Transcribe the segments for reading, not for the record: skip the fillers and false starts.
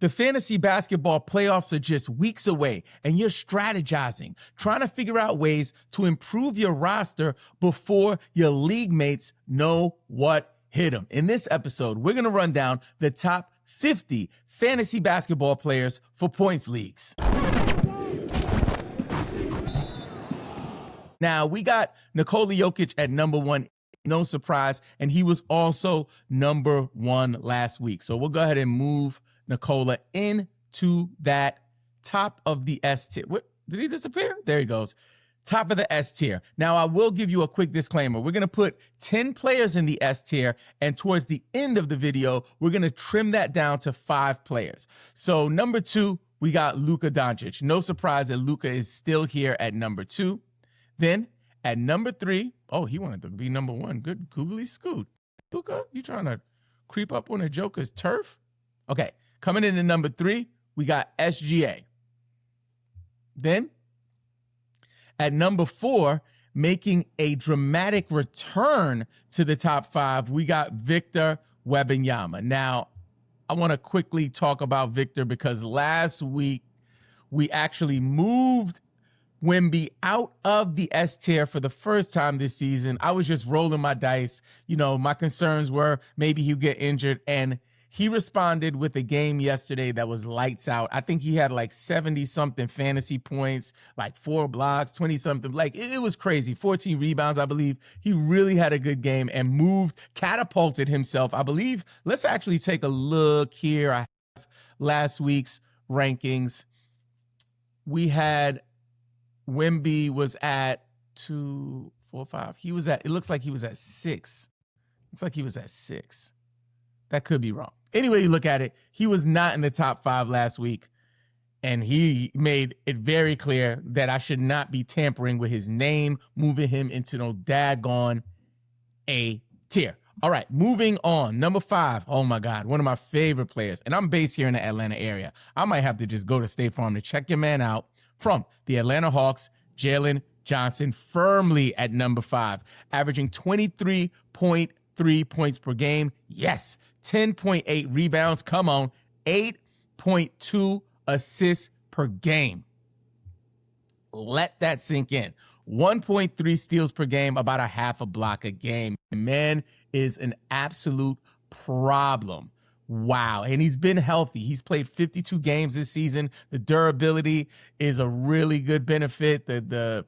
The fantasy basketball playoffs are just weeks away, and you're strategizing, trying to figure out ways to improve your roster before your league mates know what hit them. In this episode, we're going to run down the top 50 fantasy basketball players for points leagues. Now, we got Nikola Jokic at number 1. No surprise, and he was also number 1 last week. So we'll go ahead and move Nikola into that top of the S tier. What, did he disappear? There he goes. Top of the S tier. Now, I will give you a quick disclaimer. We're going to put 10 players in the S tier, and towards the end of the video, we're going to trim that down to 5 players. So number 2, we got Luka Doncic. No surprise that Luka is still here at number 2. Then at number 3, oh, he wanted to be number 1. Good googly scoot. Luka, you trying to creep up on a Joker's turf? Okay, coming in at number 3, we got SGA. Then at number 4, making a dramatic return to the top 5, we got Victor Wembanyama. Now, I want to quickly talk about Victor because last week we actually moved Wemby out of the S tier for the first time this season. I was just rolling my dice. You know, my concerns were maybe he'll get injured, and he responded with a game yesterday that was lights out. I think he had like 70-something fantasy points, like 4 blocks, 20-something. Like, it was crazy. 14 rebounds, I believe. He really had a good game and catapulted himself. I believe, let's actually take a look here. I have last week's rankings. We had Wemby was at 2, 4, 5. He was at, it looks like he was at 6. Looks like he was at 6. That could be wrong. Anyway, you look at it, he was not in the top 5 last week. And he made it very clear that I should not be tampering with his name, moving him into no daggone A tier. All right, moving on. Number 5. Oh my God, one of my favorite players. And I'm based here in the Atlanta area. I might have to just go to State Farm to check your man out. From the Atlanta Hawks, Jalen Johnson, firmly at number 5, averaging 23.3 points per game. Yes, 10.8 rebounds. Come on, 8.2 assists per game. Let that sink in. 1.3 steals per game, about a half a block a game. The man is an absolute problem. Wow. And he's been healthy. He's played 52 games this season. The durability is a really good benefit. The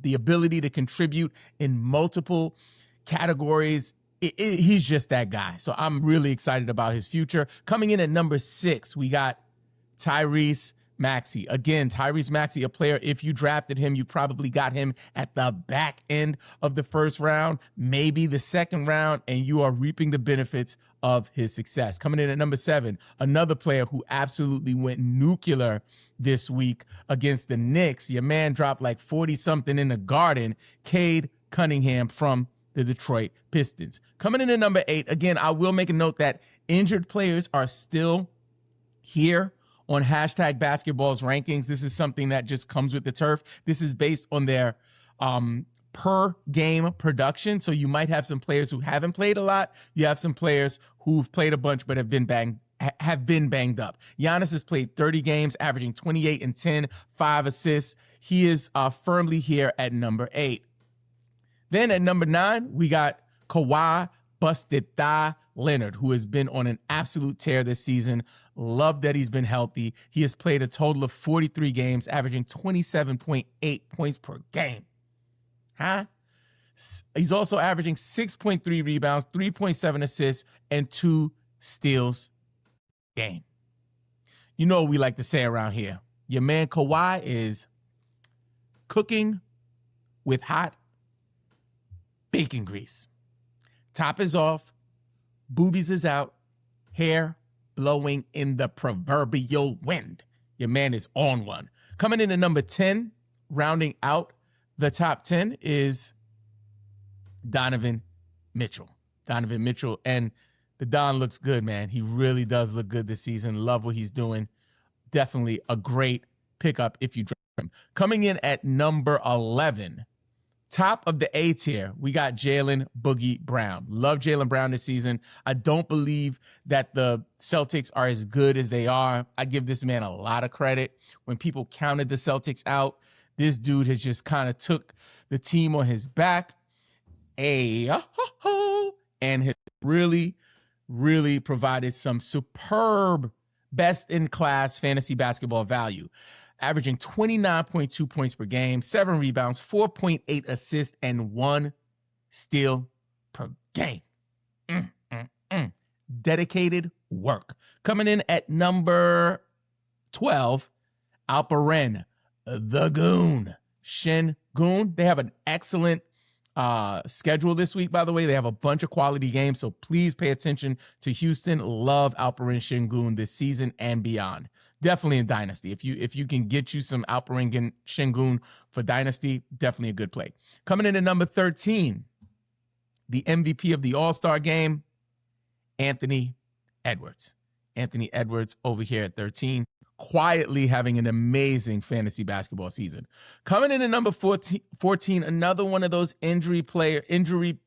ability to contribute in multiple categories. He's just that guy. So I'm really excited about his future. Coming in at number 6, we got Tyrese Maxey. Again, Tyrese Maxey, a player, if you drafted him, you probably got him at the back end of the first round, maybe the second round, and you are reaping the benefits of his success. Coming in at number 7, another player who absolutely went nuclear this week against the Knicks. Your man dropped like 40-something in the Garden, Cade Cunningham from the Detroit Pistons. Coming in at number 8, again, I will make a note that injured players are still here on hashtag basketball's rankings. This is something that just comes with the turf. This is based on their per game production. So you might have some players who haven't played a lot. You have some players who've played a bunch but have been banged up. Giannis has played 30 games, averaging 28 and 10, 5 assists. He is firmly here at number 8. Then at number 9, we got Kawhi Busted Thigh Leonard, who has been on an absolute tear this season. Love that he's been healthy. He has played a total of 43 games, averaging 27.8 points per game. He's also averaging 6.3 rebounds, 3.7 assists, and 2 steals a game. You know what we like to say around here. Your man Kawhi is cooking with hot bacon grease. Top is off, boobies is out, hair blowing in the proverbial wind. Your man is on one. Coming in at number 10, rounding out the top 10 is Donovan Mitchell. Donovan Mitchell, and the Don looks good, man. He really does look good this season. Love what he's doing. Definitely a great pickup if you draft him. Coming in at number 11, Top of the A tier, we got Jaylen Boogie Brown. Love Jaylen Brown this season. I don't believe that the Celtics are as good as they are. I give this man a lot of credit. When people counted the Celtics out, this dude has just kind of took the team on his back and has really, really provided some superb best-in-class fantasy basketball value, averaging 29.2 points per game, 7 rebounds, 4.8 assists, and 1 steal per game. Dedicated work. Coming in at number 12, Alperen, the Goon, Şengün. They have an excellent schedule this week, by the way. They have a bunch of quality games, so please pay attention to Houston. Love Alperen Şengün this season and beyond. Definitely in Dynasty. If you can get you some Alperen Şengün for Dynasty, definitely a good play. Coming in at number 13, the MVP of the All-Star game, Anthony Edwards. Anthony Edwards over here at 13, quietly having an amazing fantasy basketball season. Coming in at number 14, another one of those injury-prone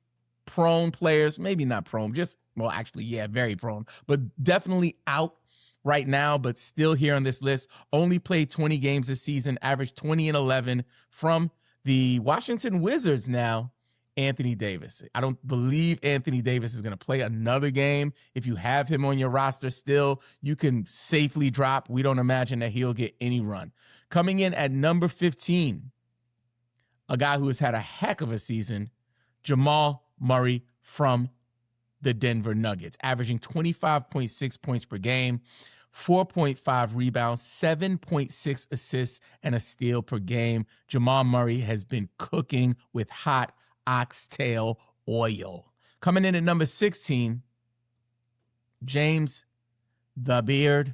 players. Maybe not prone, very prone, but definitely out right now, but still here on this list. Only played 20 games this season, averaged 20 and 11 from the Washington Wizards now. Anthony Davis. I don't believe Anthony Davis is going to play another game. If you have him on your roster still, you can safely drop. We don't imagine that he'll get any run. Coming in at number 15, a guy who has had a heck of a season, Jamal Murray from the Denver Nuggets, averaging 25.6 points per game, 4.5 rebounds, 7.6 assists, and a steal per game. Jamal Murray has been cooking with hot oxtail oil. Coming in at number 16, James the Beard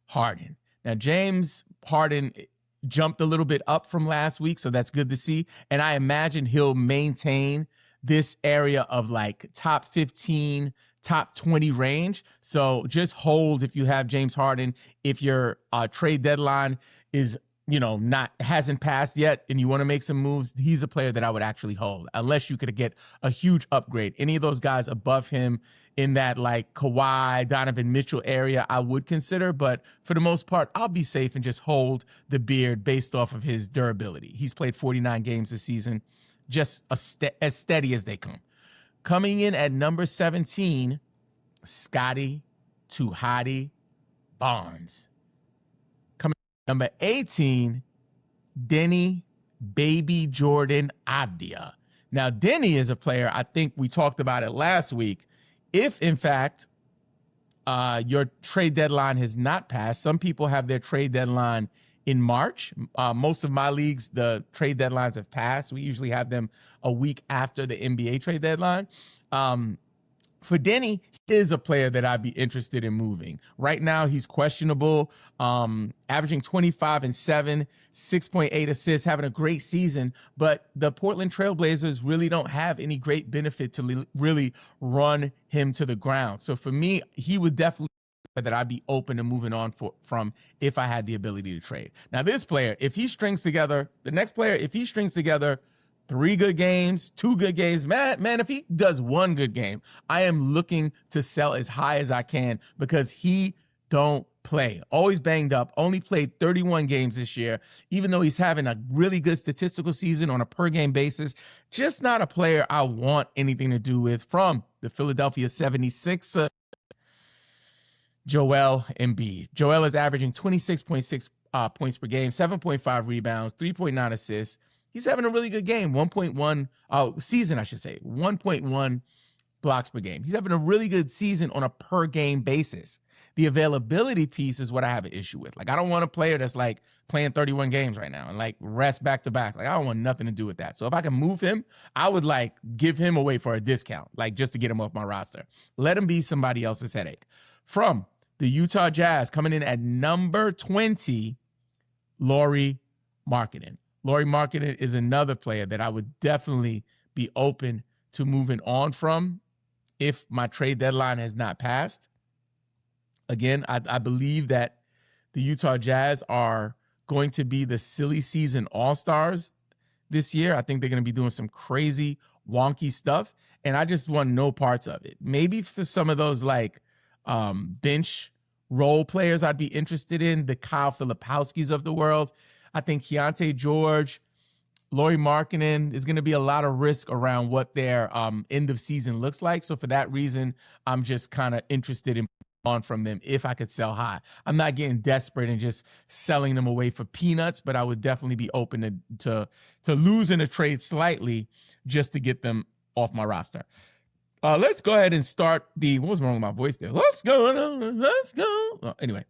Harden. Now, James Harden jumped a little bit up from last week, so that's good to see. And I imagine he'll maintain this area of like top 15, top 20 range. So just hold if you have James Harden. If your trade deadline is hasn't passed yet and you want to make some moves, he's a player that I would actually hold, unless you could get a huge upgrade. Any of those guys above him in that like Kawhi, Donovan Mitchell area, I would consider. But for the most part, I'll be safe and just hold the Beard based off of his durability. He's played 49 games this season, just as steady as they come. Coming in at number 17, Scotty Tuhati Barnes. Number 18, Denny Baby Jordan Abdia. Now, Denny is a player, I think we talked about it last week. If, in fact, your trade deadline has not passed, some people have their trade deadline in March. Most of my leagues, the trade deadlines have passed. We usually have them a week after the NBA trade deadline. For Denny, he is a player that I'd be interested in moving. Right now, he's questionable, averaging 25 and 7, 6.8 assists, having a great season. But the Portland Trailblazers really don't have any great benefit to really run him to the ground. So for me, he would definitely that I'd be open to moving on from if I had the ability to trade. Now, this player, if he strings together, the next player, if he strings together 3 good games, 2 good games, man, if he does 1 good game, I am looking to sell as high as I can because he don't play. Always banged up, only played 31 games this year, even though he's having a really good statistical season on a per game basis. Just not a player I want anything to do with. From the Philadelphia 76ers, Joel Embiid. Joel is averaging 26.6 points per game, 7.5 rebounds, 3.9 assists. He's having a really good game, 1.1 season, I should say, 1.1 blocks per game. He's having a really good season on a per game basis. The availability piece is what I have an issue with. Like, I don't want a player that's like playing 31 games right now and like rest back to back. Like, I don't want nothing to do with that. So if I can move him, I would like give him away for a discount, like just to get him off my roster. Let him be somebody else's headache. From the Utah Jazz, coming in at number 20, Lauri Markkanen. Lauri Markkanen is another player that I would definitely be open to moving on from if my trade deadline has not passed. Again, I believe that the Utah Jazz are going to be the silly season all-stars this year. I think they're going to be doing some crazy, wonky stuff, and I just want no parts of it. Maybe for some of those like bench role players I'd be interested in, the Kyle Filipowskis of the world. I think Keontae George, Lauri Markkanen, is going to be a lot of risk around what their end of season looks like. So for that reason, I'm just kind of interested in on from them if I could sell high. I'm not getting desperate and just selling them away for peanuts, but I would definitely be open to losing a trade slightly just to get them off my roster. Let's go ahead and start what was wrong with my voice there? Let's go. Anyway,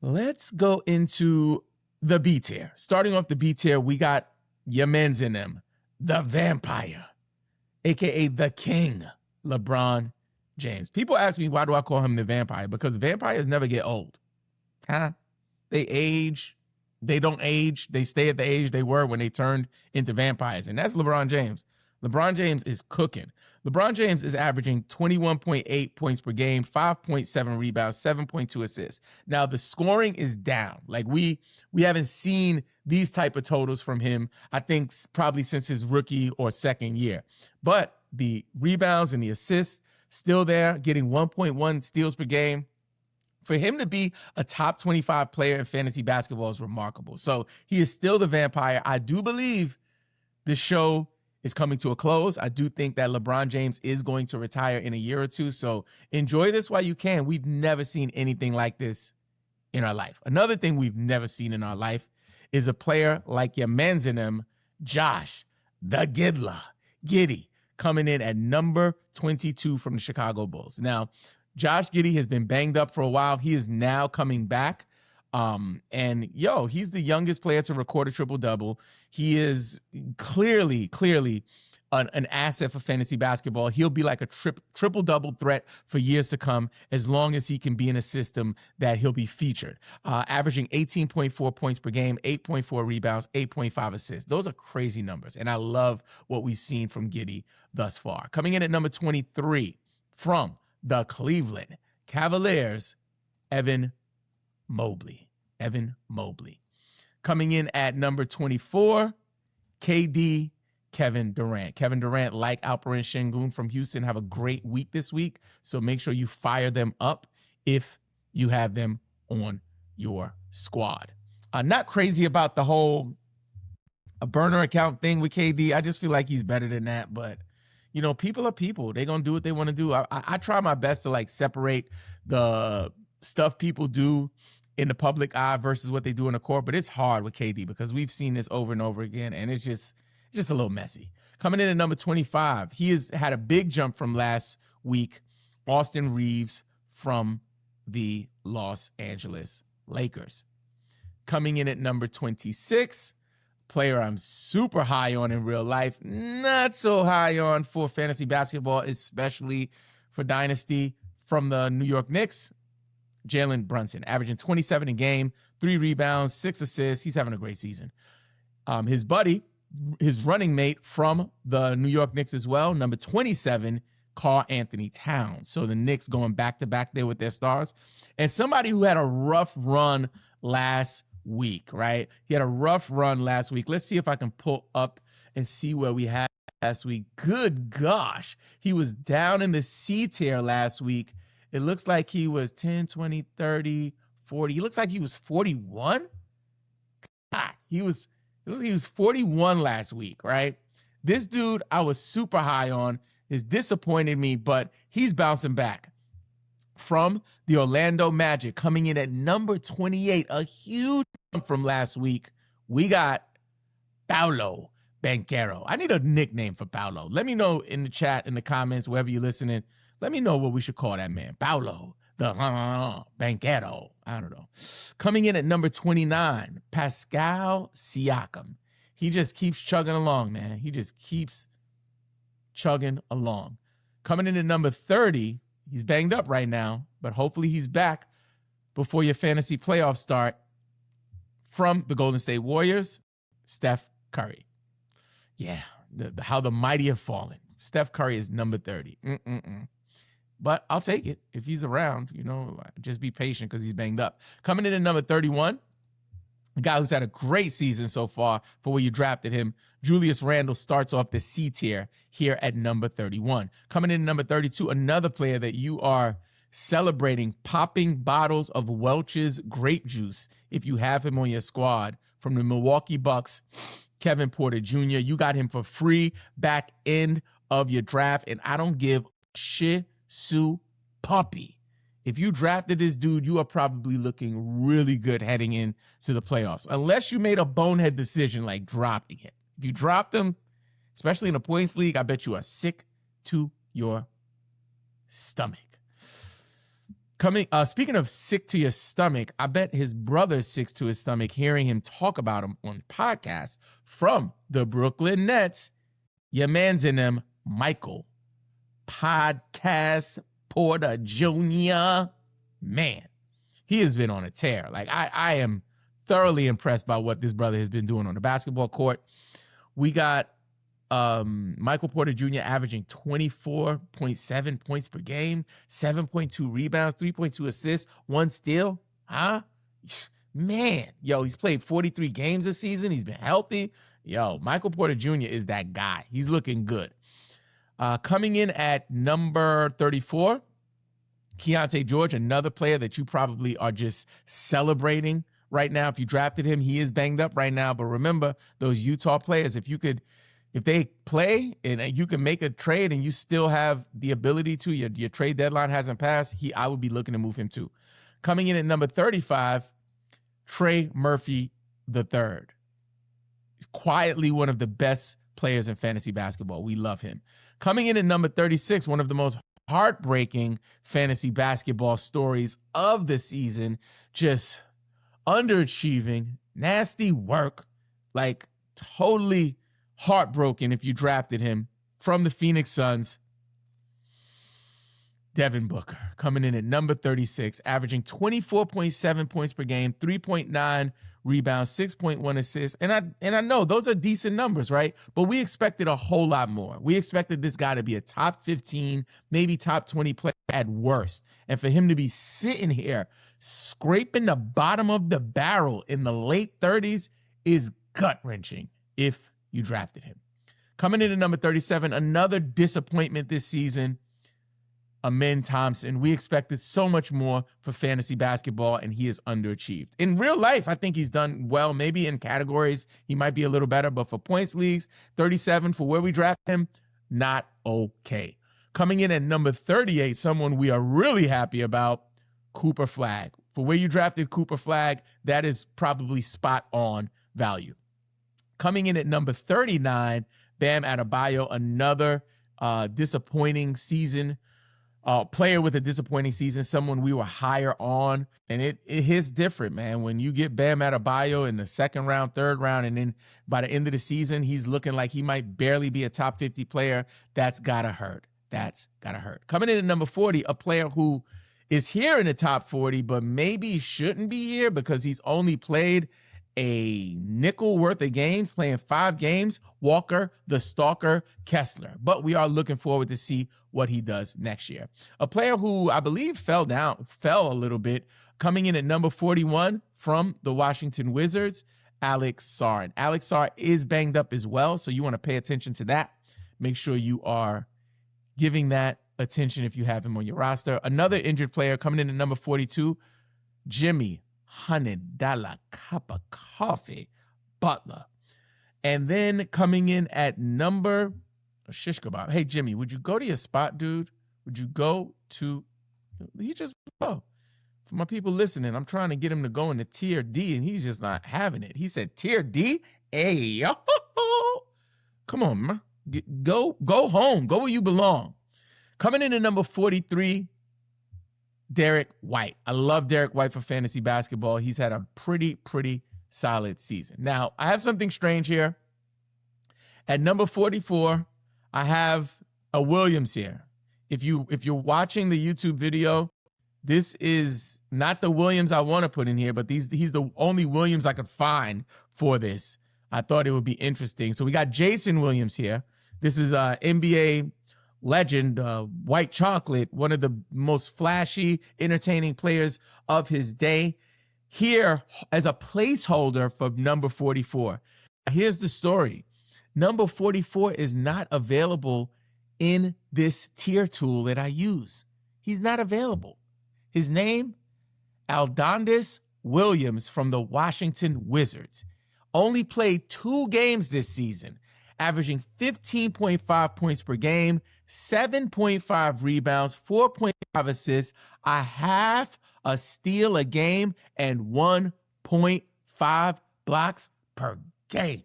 let's go into the B tier. Starting off the B tier, we got your men's in them, the vampire, aka the king, LeBron James. People ask me, why do I call him the vampire? Because vampires never get old. They age. They don't age. They stay at the age they were when they turned into vampires. And that's LeBron James. LeBron James is cooking. LeBron James is averaging 21.8 points per game, 5.7 rebounds, 7.2 assists. Now, the scoring is down. Like, we haven't seen these type of totals from him, I think, probably since his rookie or second year. But the rebounds and the assists, still there, getting 1.1 steals per game. For him to be a top 25 player in fantasy basketball is remarkable. So he is still the vampire. I do believe the show is coming to a close. I do think that LeBron James is going to retire in a year or two. So enjoy this while you can. We've never seen anything like this in our life. Another thing we've never seen in our life is a player like your man's in him, Josh, the Giddey, coming in at number 22 from the Chicago Bulls. Now, Josh Giddey has been banged up for a while. He is now coming back. And he's the youngest player to record a triple-double. He is clearly an asset for fantasy basketball. He'll be like a triple-double threat for years to come as long as he can be in a system that he'll be featured. Averaging 18.4 points per game, 8.4 rebounds, 8.5 assists. Those are crazy numbers, and I love what we've seen from Giddey thus far. Coming in at number 23 from the Cleveland Cavaliers, Evan Mobley. Coming in at number 24, KD, Kevin Durant. Kevin Durant, like Alperen Şengün from Houston, have a great week this week. So make sure you fire them up if you have them on your squad. Not crazy about the whole burner account thing with KD. I just feel like he's better than that. But, people are people. They're going to do what they want to do. I try my best to like separate the stuff people do in the public eye versus what they do in the court, but it's hard with KD because we've seen this over and over again, and it's just a little messy. Coming in at number 25, he has had a big jump from last week, Austin Reeves from the Los Angeles Lakers. Coming in at number 26, player I'm super high on in real life, not so high on for fantasy basketball, especially for Dynasty, from the New York Knicks, Jalen Brunson, averaging 27 a game, 3 rebounds, 6 assists. He's having a great season. His buddy, his running mate from the New York Knicks as well, number 27, Karl Anthony Towns. So the Knicks going back-to-back there with their stars. And somebody who had a rough run last week, right? He had a rough run last week. Let's see if I can pull up and see where we had last week. Good gosh. He was down in the C tier last week. It looks like he was 10, 20, 30, 40. He looks like he was 41. God, he was 41 last week, right? This dude I was super high on has disappointed me, but he's bouncing back. From the Orlando Magic, coming in at number 28, a huge jump from last week, we got Paolo Banchero. I need a nickname for Paolo. Let me know in the chat, in the comments, wherever you're listening. Let me know what we should call that man. Paolo, the Banchero. I don't know. Coming in at number 29, Pascal Siakam. He just keeps chugging along, man. He just keeps chugging along. Coming in at number 30, he's banged up right now, but hopefully he's back before your fantasy playoffs start. From the Golden State Warriors, Steph Curry. Yeah, how the mighty have fallen. Steph Curry is number 30. But I'll take it. If he's around, just be patient because he's banged up. Coming in at number 31, a guy who's had a great season so far for where you drafted him. Julius Randle starts off the C tier here at number 31. Coming in at number 32, another player that you are celebrating, popping bottles of Welch's grape juice if you have him on your squad, from the Milwaukee Bucks, Kevin Porter Jr. You got him for free back end of your draft, and I don't give a shit su puppy. If you drafted this dude, you are probably looking really good heading into the playoffs, unless you made a bonehead decision like dropping him. If you dropped him, especially in a points league, I bet you are sick to your stomach. Speaking of sick to your stomach, I bet his brother's sick to his stomach hearing him talk about him on podcasts from the Brooklyn Nets. Your man's in them, Michael Podcast Porter Jr. Man, he has been on a tear. Like, I am thoroughly impressed by what this brother has been doing on the basketball court. We got Michael Porter Jr. averaging 24.7 points per game, 7.2 rebounds, 3.2 assists, 1 steal. Man, he's played 43 games this season. He's been healthy. Michael Porter Jr. is that guy. He's looking good. Coming in at number 34, Keontae George, another player that you probably are just celebrating right now. If you drafted him, he is banged up right now. But remember, those Utah players, if they play and you can make a trade and you still have the ability to, your trade deadline hasn't passed, I would be looking to move him too. Coming in at number 35, Trey Murphy III. He's quietly one of the best players in fantasy basketball. We love him. Coming in at number 36, one of the most heartbreaking fantasy basketball stories of the season, just underachieving, nasty work, like totally heartbroken if you drafted him, from the Phoenix Suns, Devin Booker, coming in at number 36, averaging 24.7 points per game, 3.9 rebounds, 6.1 assists. And I know those are decent numbers, right? But we expected a whole lot more. We expected this guy to be a top 15, maybe top 20 player at worst. And for him to be sitting here scraping the bottom of the barrel in the late 30s is gut-wrenching if you drafted him. Coming in at number 37, another disappointment this season, Amen Thompson. We expected so much more for fantasy basketball, and he is underachieved. In real life, I think he's done well. Maybe in categories, he might be a little better, but for points leagues, 37 for where we draft him, not okay. Coming in at number 38, someone we are really happy about, Cooper Flagg. For where you drafted Cooper Flagg, that is probably spot on value. Coming in at number 39, Bam Adebayo, another disappointing season. Player with a disappointing season, someone we were higher on. And it hits different, man. When you get Bam Adebayo in the second round, third round, and then by the end of the season, he's looking like he might barely be a top 50 player, that's gotta hurt. That's gotta hurt. Coming in at number 40, a player who is here in the top 40, but maybe shouldn't be here because he's only played a nickel worth of games, playing 5 games, Walker the Stalker Kessler. But we are looking forward to see what he does next year. A player who I believe fell a little bit, coming in at number 41 from the Washington Wizards, Alex Sarr. And Alex Sarr is banged up as well, so you want to pay attention to that. Make sure you are giving that attention if you have him on your roster. Another injured player coming in at number 42, Jimmy $100 cup of coffee Butler. And then coming in at number shish kebab. Hey, Jimmy, would you go to your spot, dude? Would you go to, he just, oh, for my people listening, I'm trying to get him to go into tier D and he's just not having it. He said tier D? Hey, yo, come on, man. Go home. Go where you belong. Coming in at number 43, Derek White. I love Derek White for fantasy basketball. He's had a pretty solid season. Now, I have something strange here. At number 44, I have a Williams here. If you're watching the YouTube video, this is not the Williams I want to put in here, but he's the only Williams I could find for this. I thought it would be interesting. So we got Jason Williams here. This is NBA legend, White Chocolate, one of the most flashy, entertaining players of his day. here as a placeholder for number 44. Here's the story. Number 44 is not available in this tier tool that I use. He's not available. His name, Aldontis Williams from the Washington Wizards. Only played 2 games this season, averaging 15.5 points per game, 7.5 rebounds, 4.5 assists, a half a steal a game, and 1.5 blocks per game.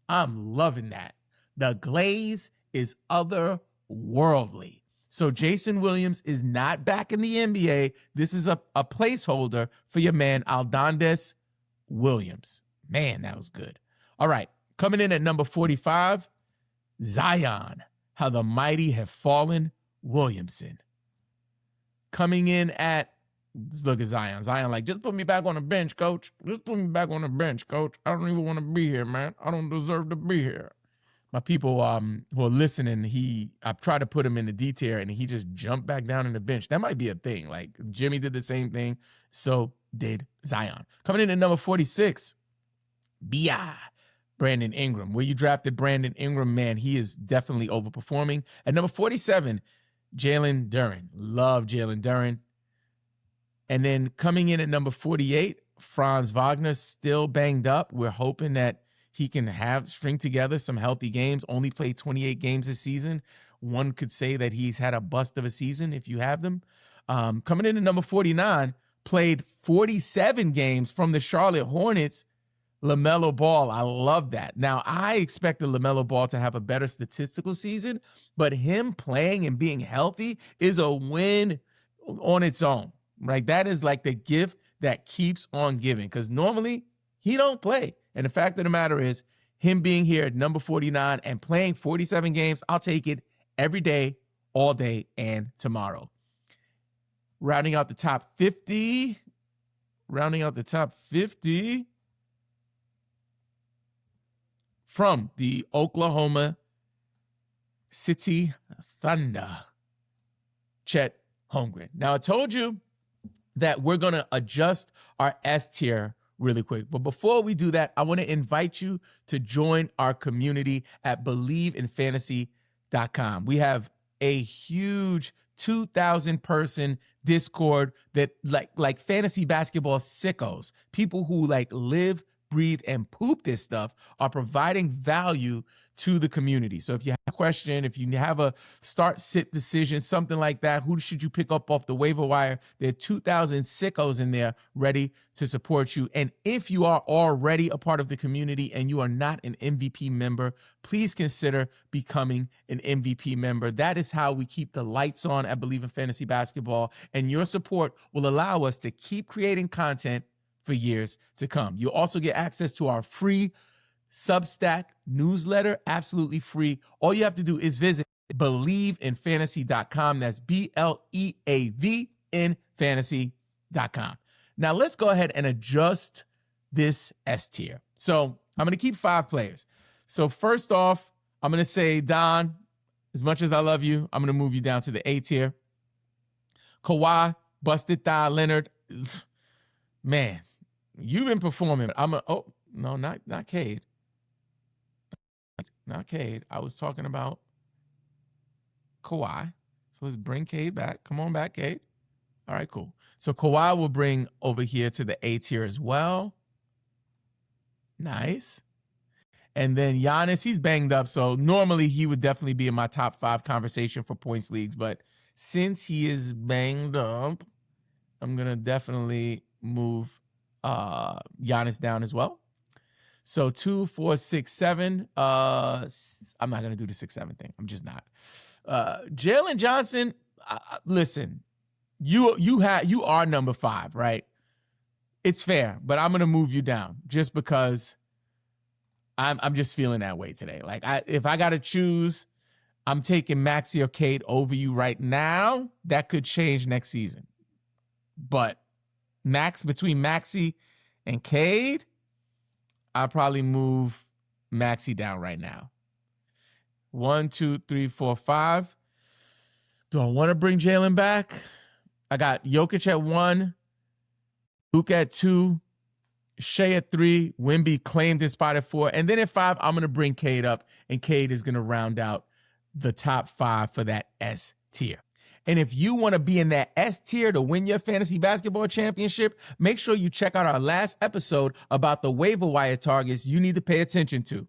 I'm loving that. The glaze is otherworldly. So Jason Williams is not back in the NBA. This is a placeholder for your man, Aldontis Williams. Man, that was good. All right, coming in at number 45, Zion, how the mighty have fallen, Williamson. Coming in at, look at Zion. Zion like, just put me back on the bench, coach. Just put me back on the bench, coach. I don't even want to be here, man. I don't deserve to be here. My people who are listening, I tried to put him in the D tier, and he just jumped back down in the bench. That might be a thing. Like, Jimmy did the same thing. So did Zion. Coming in at number 46, B.I., Brandon Ingram. Where you drafted Brandon Ingram, man, he is definitely overperforming. At number 47, Jalen Duren. Love Jalen Duren. And then coming in at number 48, Franz Wagner, still banged up. We're hoping that he can string together some healthy games. Only played 28 games this season. One could say that he's had a bust of a season if you have them. Coming in at number 49, played 47 games from the Charlotte Hornets, LaMelo Ball. I love that. Now, I expected LaMelo Ball to have a better statistical season, but him playing and being healthy is a win on its own, right? That is like the gift that keeps on giving, because normally he don't play. And the fact of the matter is, him being here at number 49 and playing 47 games, I'll take it every day, all day, and tomorrow. Rounding out the top 50 from the Oklahoma City Thunder, Chet Holmgren. Now, I told you that we're going to adjust our S tier really quick. But before we do that, I want to invite you to join our community at BelieveInFantasy.com. We have a huge 2,000 person Discord that like fantasy basketball sickos, people who like live, breathe, and poop this stuff, are providing value to the community. So if you have a question, if you have a start-sit decision, something like that, who should you pick up off the waiver wire? There are 2,000 sickos in there ready to support you. And if you are already a part of the community and you are not an MVP member, please consider becoming an MVP member. That is how we keep the lights on at Believe in Fantasy Basketball. And your support will allow us to keep creating content for years to come. You'll also get access to our free Substack newsletter, absolutely free. All you have to do is visit BelieveInFantasy.com. That's BLEAV in fantasy.com. Now let's go ahead and adjust this S tier. So I'm going to keep 5 players. So first off, I'm going to say, Don, as much as I love you, I'm going to move you down to the A tier. Kawhi, busted thigh, Leonard. Man, you've been performing. Not Cade. Not Cade. I was talking about Kawhi. So let's bring Cade back. Come on back, Cade. All right, cool. So Kawhi will bring over here to the A tier as well. Nice. And then Giannis, he's banged up. So normally he would definitely be in my top 5 conversation for points leagues. But since he is banged up, I'm going to definitely move Giannis down as well. So 2, 4, 6, 7. I'm not going to do the 6, 7 thing. I'm just not. Jalen Johnson, listen, you are number 5, right? It's fair, but I'm going to move you down just because I'm just feeling that way today. Like, if I got to choose, I'm taking Maxey or Cade over you right now. That could change next season. But between Maxey and Cade, I'll probably move Maxey down right now. 1, 2, 3, 4, 5. Do I want to bring Jalen back? I got Jokic at 1. Luke at 2, Shea at 3, Wemby claimed his spot at 4. And then at 5, I'm going to bring Cade up, and Cade is going to round out the top 5 for that S tier. And if you want to be in that S tier to win your fantasy basketball championship, make sure you check out our last episode about the waiver wire targets you need to pay attention to.